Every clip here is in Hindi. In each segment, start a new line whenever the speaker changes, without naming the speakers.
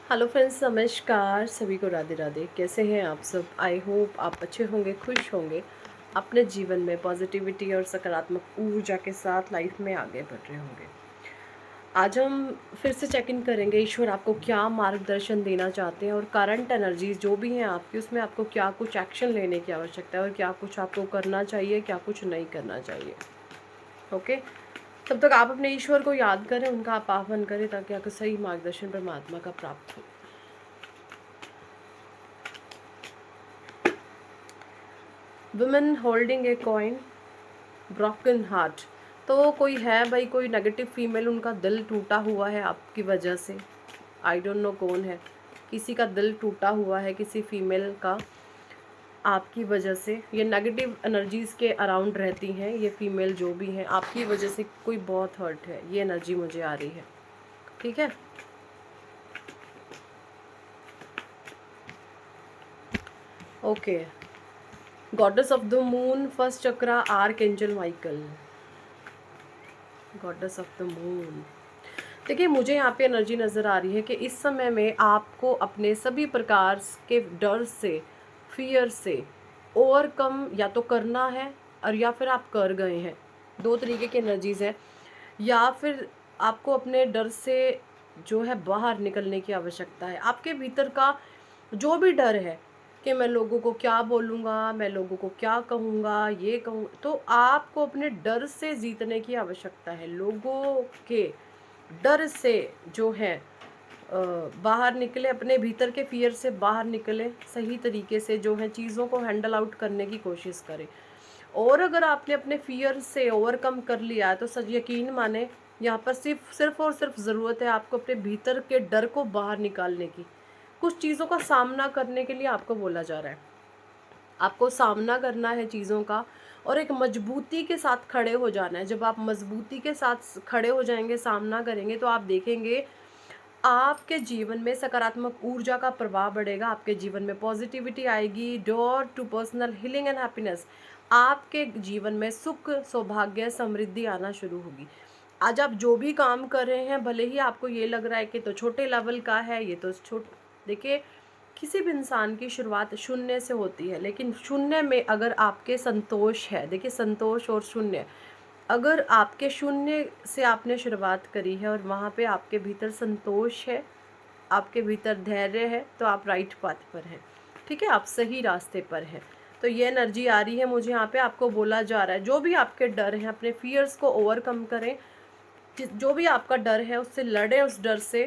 हेलो फ्रेंड्स, नमस्कार। सभी को राधे राधे। कैसे हैं आप सब? आई होप आप अच्छे होंगे, खुश होंगे, अपने जीवन में पॉजिटिविटी और सकारात्मक ऊर्जा के साथ लाइफ में आगे बढ़ रहे होंगे। आज हम फिर से चेक इन करेंगे ईश्वर आपको क्या मार्गदर्शन देना चाहते हैं और करंट एनर्जीज जो भी हैं आपकी, उसमें आपको क्या कुछ एक्शन लेने की आवश्यकता है और क्या कुछ आपको करना चाहिए, क्या कुछ नहीं करना चाहिए। ओके, तब तक आप अपने ईश्वर को याद करें, उनका आप आह्वान करें ताकि आपको सही मार्गदर्शन परमात्मा का प्राप्त हो। Women holding a coin, broken heart. तो कोई है भाई, कोई नेगेटिव फीमेल, उनका दिल टूटा हुआ है आपकी वजह से। आई डोंट नो कौन है, किसी का दिल टूटा हुआ है, किसी फीमेल का, आपकी वजह से। ये नेगेटिव एनर्जीज के अराउंड रहती हैं ये फीमेल जो भी हैं, आपकी वजह से कोई बहुत हर्ट है, ये एनर्जी मुझे आ रही है। ठीक है, okay. Goddess of the moon, first chakra, arc angel Michael. Goddess of the moon, देखिए मुझे यहाँ पे एनर्जी नज़र आ रही है कि इस समय में आपको अपने सभी प्रकार के डर से, फियर से ओवरकम या तो करना है, और या फिर आप कर गए हैं। दो तरीके की एनर्जीज है। या फिर आपको अपने डर से जो है बाहर निकलने की आवश्यकता है। आपके भीतर का जो भी डर है कि मैं लोगों को क्या बोलूँगा, मैं लोगों को क्या कहूँगा, ये कहूँ, तो आपको अपने डर से जीतने की आवश्यकता है। लोगों के डर से जो है बाहर निकले, अपने भीतर के फियर से बाहर निकले, सही तरीके से जो है चीज़ों को हैंडल आउट करने की कोशिश करें। और अगर आपने अपने फियर से ओवरकम कर लिया है तो सच यकीन माने, यहाँ पर सिर्फ और सिर्फ ज़रूरत है आपको अपने भीतर के डर को बाहर निकालने की। कुछ चीज़ों का सामना करने के लिए आपको बोला जा रहा है, आपको सामना करना है चीज़ों का, और एक मजबूती के साथ खड़े हो जाना है। जब आप मजबूती के साथ खड़े हो जाएंगे, सामना करेंगे, तो आप देखेंगे आपके जीवन में सकारात्मक ऊर्जा का प्रभाव बढ़ेगा, आपके जीवन में पॉजिटिविटी आएगी। Door to personal healing and happiness, आपके जीवन में सुख, सौभाग्य, समृद्धि आना शुरू होगी। आज आप जो भी काम कर रहे हैं, भले ही आपको ये लग रहा है कि तो छोटे लेवल का है, ये तो देखिए किसी भी इंसान की शुरुआत शून्य से होती है, लेकिन शून्य में अगर आपके संतोष है, देखिए संतोष और शून्य, अगर आपके शून्य से आपने शुरुआत करी है और वहाँ पे आपके भीतर संतोष है, आपके भीतर धैर्य है, तो आप राइट पाथ पर हैं। ठीक है, आप सही रास्ते पर हैं। तो ये एनर्जी आ रही है मुझे, यहाँ पे आपको बोला जा रहा है जो भी आपके डर हैं, अपने फियर्स को ओवरकम करें। जो भी आपका डर है उससे लड़ें, उस डर से,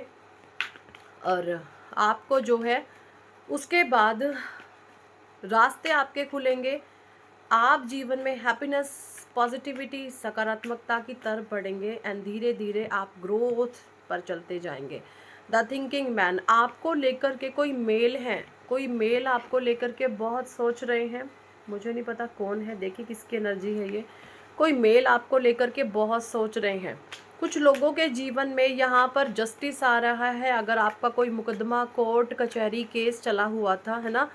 और आपको जो है उसके बाद रास्ते आपके खुलेंगे। आप जीवन में हैप्पीनेस, पॉजिटिविटी, सकारात्मकता की तरफ बढ़ेंगे एंड धीरे धीरे आप ग्रोथ पर चलते जाएंगे। द थिंकिंग मैन, आपको लेकर के कोई मेल है, कोई मेल आपको लेकर के बहुत सोच रहे हैं। मुझे नहीं पता कौन है, देखिए किसकी एनर्जी है ये। कोई मेल आपको लेकर के बहुत सोच रहे हैं। कुछ लोगों के जीवन में यहाँ पर जस्टिस आ रहा है। अगर आपका कोई मुकदमा, कोर्ट कचहरी, केस चला हुआ था, है ना,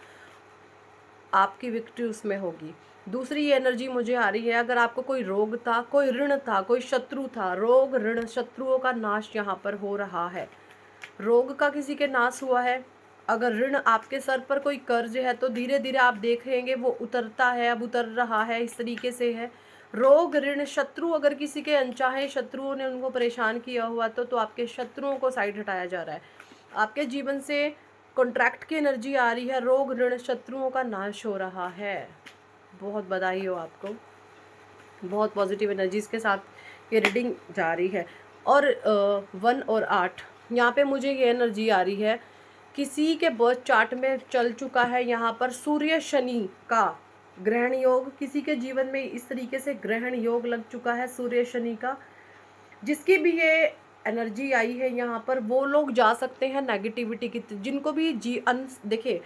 आपकी विक्ट्री उसमें होगी। दूसरी ये एनर्जी मुझे आ रही है, अगर आपको कोई रोग था, कोई ऋण था, कोई शत्रु था, रोग, ऋण, शत्रुओं का नाश यहाँ पर हो रहा है। रोग का किसी के नाश हुआ है। अगर ऋण, आपके सर पर कोई कर्ज है, तो धीरे धीरे आप देखेंगे वो उतरता है, अब उतर रहा है, इस तरीके से है। रोग, ऋण, शत्रु, अगर किसी के अनचाहे शत्रुओं ने उनको परेशान किया हुआ तो आपके शत्रुओं को साइड हटाया जा रहा है। आपके जीवन से कॉन्ट्रैक्ट की एनर्जी आ रही है, रोग, ऋण, शत्रुओं का नाश हो रहा है। बहुत बधाई हो आपको, बहुत पॉजिटिव एनर्जीज के साथ ये रीडिंग जा रही है। और 1 और 8, यहाँ पे मुझे ये एनर्जी आ रही है, किसी के बर्थ चार्ट में चल चुका है यहाँ पर सूर्य शनि का ग्रहण योग। किसी के जीवन में इस तरीके से ग्रहण योग लग चुका है सूर्य शनि का। जिसकी भी ये एनर्जी आई है यहाँ पर, वो लोग जा सकते हैं नेगेटिविटी की, जिनको भी देखिए,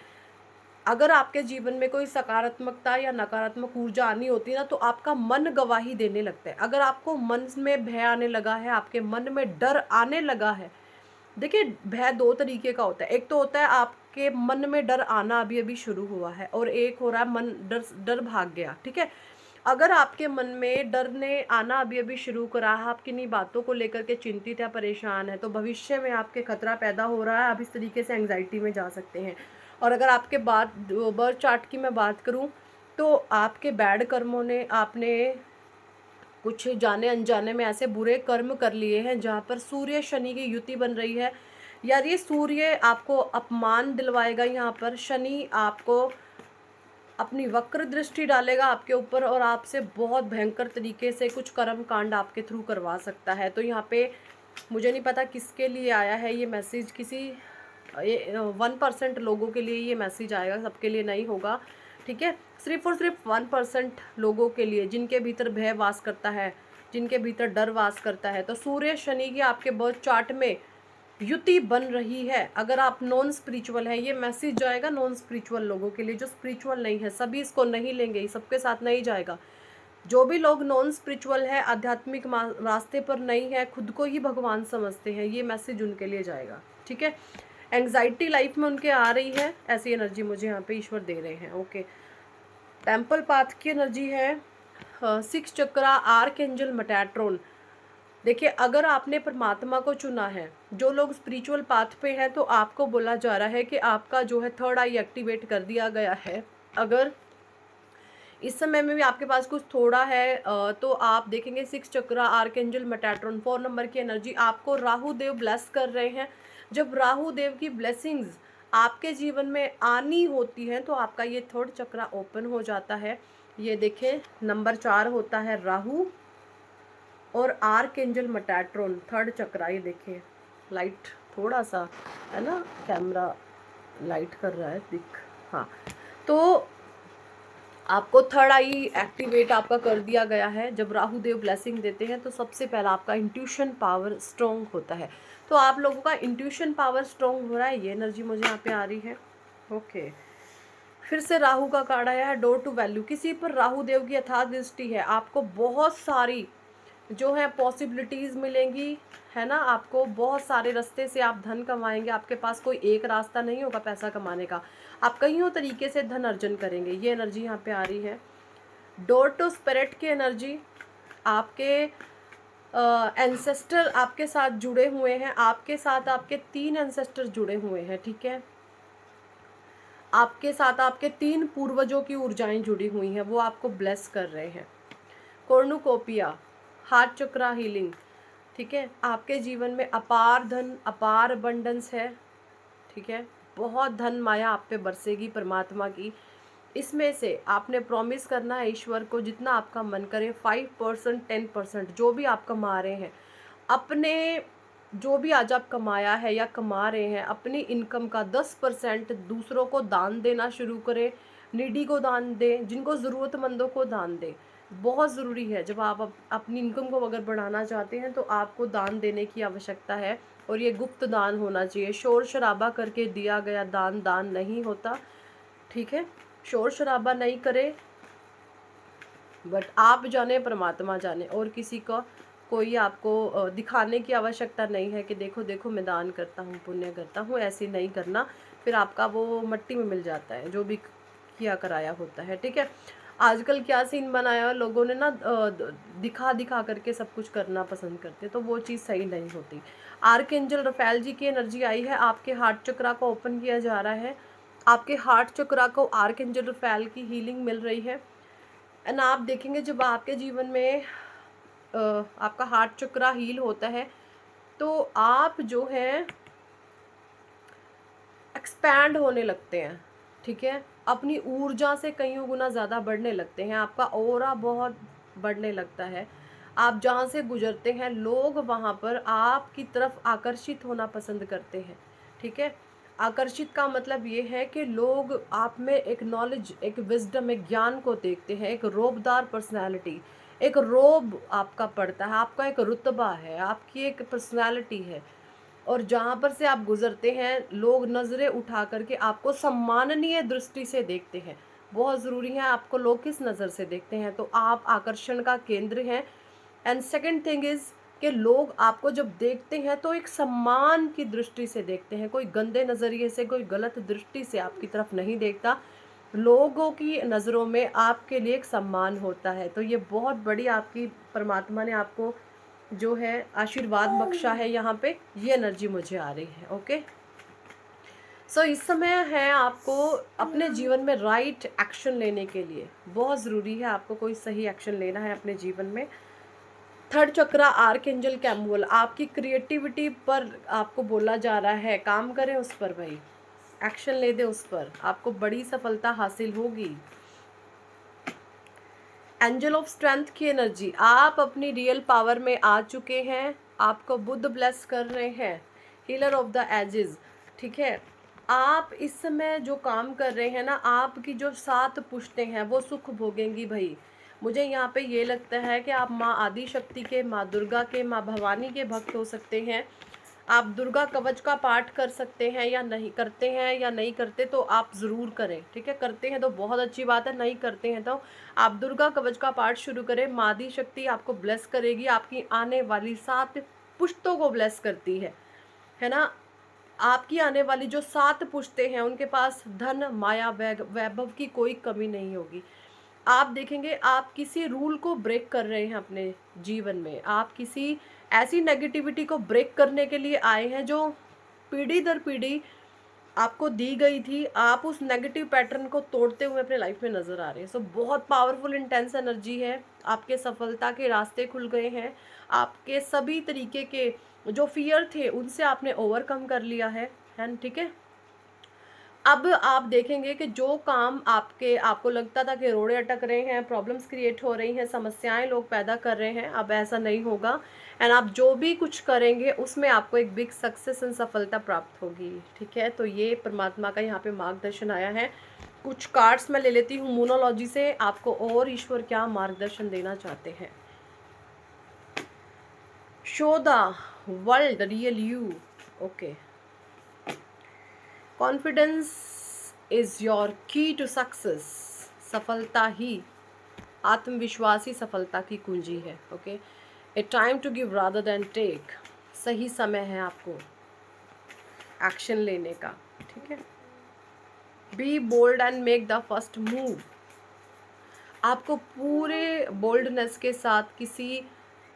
अगर आपके जीवन में कोई सकारात्मकता या नकारात्मक ऊर्जा आनी होती है ना, तो आपका मन गवाही देने लगता है। अगर आपको मन में भय आने लगा है, आपके मन में डर आने लगा है, देखिए भय दो तरीके का होता है। एक तो होता है आपके मन में डर आना अभी अभी शुरू हुआ है, और एक हो रहा है मन डर डर भाग गया। ठीक है, अगर आपके मन में डर ने आना अभी अभी शुरू करा है, आप किन्हीं बातों को लेकर के चिंतित या परेशान है, तो भविष्य में आपके खतरा पैदा हो रहा है, आप इस तरीके से एंग्जाइटी में जा सकते हैं। और अगर आपके बर्थ चार्ट की मैं बात करूं, तो आपके बैड कर्मों ने, आपने कुछ जाने अनजाने में ऐसे बुरे कर्म कर लिए हैं जहाँ पर सूर्य शनि की युति बन रही है। यार ये सूर्य आपको अपमान दिलवाएगा, यहाँ पर शनि आपको अपनी वक्र दृष्टि डालेगा आपके ऊपर और आपसे बहुत भयंकर तरीके से कुछ कर्म कांड आपके थ्रू करवा सकता है। तो यहाँ पे मुझे नहीं पता किसके लिए आया है ये मैसेज, किसी ये 1% लोगों के लिए ये मैसेज आएगा, सबके लिए नहीं होगा, ठीक है। सिर्फ और सिर्फ 1% लोगों के लिए, जिनके भीतर भय वास करता है, जिनके भीतर डर वास करता है। तो सूर्य शनि की आपके बर्थ चार्ट में युति बन रही है। अगर आप नॉन स्पिरिचुअल हैं, ये मैसेज जाएगा नॉन स्पिरिचुअल लोगों के लिए। जो स्पिरिचुअल नहीं है सभी इसको नहीं लेंगे, सबके साथ नहीं जाएगा। जो भी लोग नॉन स्पिरिचुअल है, आध्यात्मिक रास्ते पर नहीं है, खुद को ही भगवान समझते हैं, ये मैसेज उनके लिए जाएगा, ठीक है। एंग्जाइटी लाइफ में उनके आ रही है, ऐसी एनर्जी मुझे यहाँ पे ईश्वर दे रहे हैं। ओके, टेम्पल पाथ की एनर्जी है 6 चक्रा आर्क एंजल मेटाट्रॉन। देखिए, अगर आपने परमात्मा को चुना है, जो लोग स्पिरिचुअल पाथ पे हैं, तो आपको बोला जा रहा है कि आपका जो है थर्ड आई एक्टिवेट कर दिया गया है। अगर इस समय में भी आपके पास कुछ थोड़ा है तो आप देखेंगे 6 चक्रा आर्कएंजल मेटाट्रॉन 4 नंबर की एनर्जी आपको राहु देव ब्लेस कर रहे हैं। जब राहु देव की ब्लेसिंग्स आपके जीवन में आनी होती हैं तो आपका ये थर्ड चक्रा ओपन हो जाता है। ये देखें, नंबर 4 होता है राहु और आर्कएंजल मेटाट्रॉन थर्ड चक्रा। ये देखिए, लाइट थोड़ा सा है ना, कैमरा लाइट कर रहा है, दिख, हाँ। तो आपको थर्ड आई एक्टिवेट आपका कर दिया गया है। जब राहु देव ब्लेसिंग देते हैं तो सबसे पहला आपका इंट्यूशन पावर स्ट्रॉन्ग होता है। तो आप लोगों का इंट्यूशन पावर स्ट्रॉन्ग हो रहा है, ये एनर्जी मुझे यहाँ पे आ रही है। ओके, फिर से राहु का कार्ड आया है डोर टू वैल्यू। किसी पर राहु देव की अथाह दृष्टि है, आपको बहुत सारी जो है पॉसिबिलिटीज़ मिलेंगी, है ना। आपको बहुत सारे रास्ते से आप धन कमाएंगे, आपके पास कोई एक रास्ता नहीं होगा पैसा कमाने का, आप कईयों तरीके से धन अर्जन करेंगे, ये एनर्जी यहाँ पे आ रही है। डोर टू स्पिरिट की एनर्जी, आपके एंसेस्टर आपके साथ जुड़े हुए हैं, आपके साथ आपके 3 एंसेस्टर जुड़े हुए हैं, ठीक है। आपके साथ आपके 3 पूर्वजों की ऊर्जाएं जुड़ी हुई हैं, वो आपको ब्लेस कर रहे हैं। कॉर्नुकोपिया हार्ट चक्रा हीलिंग, ठीक है। आपके जीवन में अपार धन, अपार अबंडेंस है, ठीक है। बहुत धन माया आप पे बरसेगी परमात्मा की। इसमें से आपने प्रॉमिस करना है ईश्वर को, जितना आपका मन करे 5% 10% जो भी आप कमा रहे हैं, अपने जो भी आज आप कमाया है या कमा रहे हैं, अपनी इनकम का 10% दूसरों को दान देना शुरू करें। नीडी को दान दें, जिनको ज़रूरतमंदों को दान दें, बहुत ज़रूरी है। जब आप अपनी इनकम को अगर बढ़ाना चाहते हैं तो आपको दान देने की आवश्यकता है, और ये गुप्त दान होना चाहिए। शोर शराबा करके दिया गया दान दान नहीं होता, ठीक है। शोर शराबा नहीं करें, बट आप जाने परमात्मा जाने, और किसी का कोई आपको दिखाने की आवश्यकता नहीं है कि देखो देखो मैं दान करता हूँ, पुण्य करता हूँ, ऐसे नहीं करना, फिर आपका वो मट्टी में मिल जाता है जो भी किया कराया होता है, ठीक है। आजकल क्या सीन बनाया है लोगों ने ना, दिखा दिखा करके सब कुछ करना पसंद करते हैं, तो वो चीज़ सही नहीं होती। आर्कएंजल रफेल जी की एनर्जी आई है, आपके हार्ट चक्रा को ओपन किया जा रहा है, आपके हार्ट चक्रा को आर्कएंजल रफेल की हीलिंग मिल रही है। एंड आप देखेंगे जब आपके जीवन में आपका हार्ट चक्रा हील होता है तो आप जो है एक्सपैंड होने लगते हैं, ठीक है। अपनी ऊर्जा से कई गुना ज़्यादा बढ़ने लगते हैं, आपका ऑरा बहुत बढ़ने लगता है। आप जहाँ से गुजरते हैं लोग वहाँ पर आपकी तरफ आकर्षित होना पसंद करते हैं, ठीक है। आकर्षित का मतलब ये है कि लोग आप में एक नॉलेज, एक विजडम, एक ज्ञान को देखते हैं, एक रोबदार पर्सनैलिटी, एक रोब आपका पड़ता है, आपका एक रुतबा है, आपकी एक पर्सनैलिटी है। और जहाँ पर से आप गुजरते हैं लोग नज़रें उठा करके आपको सम्माननीय दृष्टि से देखते हैं। बहुत ज़रूरी है आपको लोग किस नज़र से देखते हैं, तो आप आकर्षण का केंद्र हैं। एंड सेकंड थिंग इज़ कि लोग आपको जब देखते हैं तो एक सम्मान की दृष्टि से देखते हैं, कोई गंदे नज़रिए से, कोई गलत दृष्टि से आपकी तरफ नहीं देखता। लोगों की नज़रों में आपके लिए एक सम्मान होता है। तो ये बहुत बड़ी आपकी परमात्मा ने आपको जो है आशीर्वाद बख्शा है यहाँ पे, ये एनर्जी मुझे आ रही है। ओके, सो इस समय है आपको अपने जीवन में राइट एक्शन लेने के लिए बहुत ज़रूरी है, आपको कोई सही एक्शन लेना है अपने जीवन में। थर्ड चक्रा आर्कएंजल कैमुअल आपकी क्रिएटिविटी पर आपको बोला जा रहा है, काम करें उस पर भाई, एक्शन ले दे उस पर, आपको बड़ी सफलता हासिल होगी। एंजल ऑफ स्ट्रेंथ की एनर्जी, आप अपनी रियल पावर में आ चुके हैं, आपको बुद्ध ब्लेस कर रहे हैं। हीलर ऑफ द एजेस, ठीक है, आप इस समय जो काम कर रहे हैं ना, आपकी जो 7 पुश्तें हैं वो सुख भोगेंगी भाई। मुझे यहाँ पे ये लगता है कि आप माँ आदि शक्ति के, माँ दुर्गा के, माँ भवानी के भक्त हो सकते हैं। आप दुर्गा कवच का पाठ कर सकते हैं या नहीं करते हैं, या नहीं करते तो आप ज़रूर करें, ठीक है। करते हैं तो बहुत अच्छी बात है, नहीं करते हैं तो आप दुर्गा कवच का पाठ शुरू करें। मादी शक्ति आपको ब्लेस करेगी, आपकी आने वाली 7 पुश्तों को ब्लेस करती है ना। आपकी आने वाली जो 7 पुश्तें हैं उनके पास धन, माया, वैभव की कोई कमी नहीं होगी। आप देखेंगे आप किसी रूल को ब्रेक कर रहे हैं अपने जीवन में, आप किसी ऐसी नेगेटिविटी को ब्रेक करने के लिए आए हैं जो पीढ़ी दर पीढ़ी आपको दी गई थी, आप उस नेगेटिव पैटर्न को तोड़ते हुए अपने लाइफ में नज़र आ रहे हैं। सो बहुत पावरफुल इंटेंस एनर्जी है, आपके सफलता के रास्ते खुल गए हैं, आपके सभी तरीके के जो फियर थे उनसे आपने ओवरकम कर लिया है ना, ठीक है। अब आप देखेंगे कि जो काम आपको लगता था कि रोड़े अटक रहे हैं, प्रॉब्लम्स क्रिएट हो रही हैं, समस्याएं लोग पैदा कर रहे हैं, अब ऐसा नहीं होगा। एंड आप जो भी कुछ करेंगे उसमें आपको एक बिग सक्सेस एंड सफलता प्राप्त होगी, ठीक है। तो ये परमात्मा का यहाँ पे मार्गदर्शन आया है। कुछ कार्ड्स मैं ले लेती हूँ मोनोलॉजी से, आपको और ईश्वर क्या मार्गदर्शन देना चाहते हैं। Show the world real you. Okay, confidence is your key to success. सफलता ही, आत्मविश्वास ही सफलता की कुंजी है। Okay, a time to give rather than take. सही समय है आपको एक्शन लेने का, ठीक है। Be bold and make the first move. आपको पूरे बोल्डनेस के साथ किसी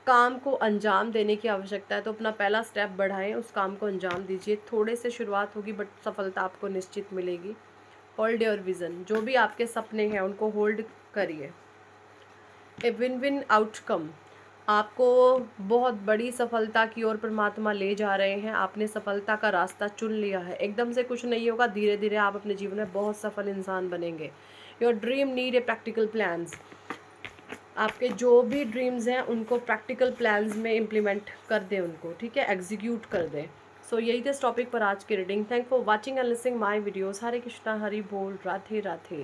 काम को अंजाम देने की आवश्यकता है, तो अपना पहला स्टेप बढ़ाएं, उस काम को अंजाम दीजिए। थोड़े से शुरुआत होगी बट सफलता आपको निश्चित मिलेगी। होल्ड योर विज़न, जो भी आपके सपने हैं उनको होल्ड करिए। ए विन विन आउटकम, आपको बहुत बड़ी सफलता की ओर परमात्मा ले जा रहे हैं। आपने सफलता का रास्ता चुन लिया है, एकदम से कुछ नहीं होगा, धीरे धीरे आप अपने जीवन में बहुत सफल इंसान बनेंगे। Your dream need a practical plans, आपके जो भी ड्रीम्स हैं उनको प्रैक्टिकल प्लान्स में इम्प्लीमेंट कर दें उनको, ठीक है, एग्जीक्यूट कर दें। सो यही थे इस टॉपिक पर आज की reading. Thank for watching and listening my videos. Hare Krishna, Hari बोल, राधे राधे।